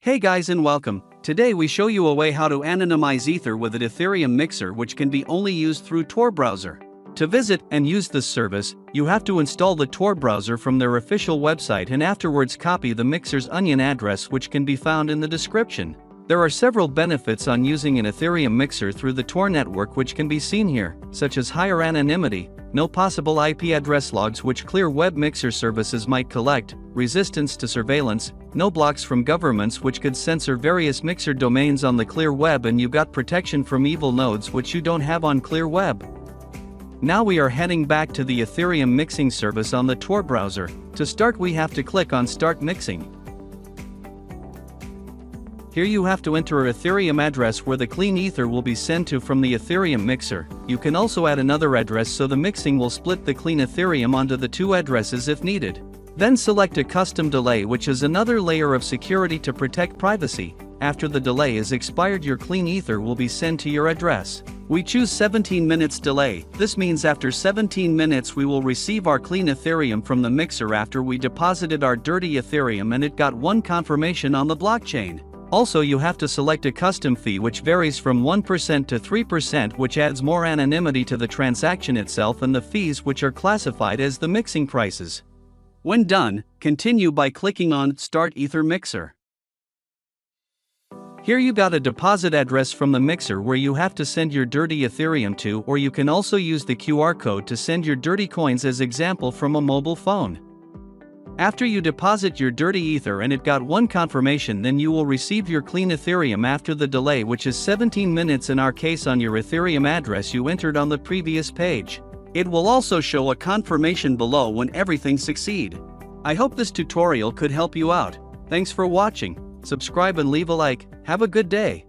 Hey guys and welcome. Today we show you a way how to anonymize Ether with an Ethereum Mixer which can be only used through Tor Browser. To visit and use this service, you have to install the Tor Browser from their official website and afterwards copy the Mixer's onion address which can be found in the description. There are several benefits on using an Ethereum Mixer through the Tor network which can be seen here, such as higher anonymity, no possible IP address logs which clear web mixer services might collect, resistance to surveillance, no blocks from governments which could censor various mixer domains on the clear web, and you got protection from evil nodes which you don't have on clear web. Now we are heading back to the Ethereum mixing service on the Tor browser. To start we have to click on Start Mixing. Here you have to enter an Ethereum address where the clean Ether will be sent to from the Ethereum Mixer. You can also add another address so the mixing will split the clean Ethereum onto the two addresses if needed. Then select a custom delay, which is another layer of security to protect privacy. After the delay is expired, your clean Ether will be sent to your address. We choose 17 minutes delay. This means after 17 minutes we will receive our clean Ethereum from the mixer after we deposited our dirty Ethereum and it got one confirmation on the blockchain. Also, you have to select a custom fee which varies from 1% to 3%, which adds more anonymity to the transaction itself, and the fees which are classified as the mixing prices. When done, continue by clicking on Start Ether Mixer. Here you got a deposit address from the mixer where you have to send your dirty Ethereum to, or you can also use the QR code to send your dirty coins as example from a mobile phone. After you deposit your dirty Ether and it got one confirmation, then you will receive your clean Ethereum after the delay, which is 17 minutes in our case, on your Ethereum address you entered on the previous page. It will also show a confirmation below when everything succeeds. I hope this tutorial could help you out. Thanks for watching. Subscribe and leave a like. Have a good day.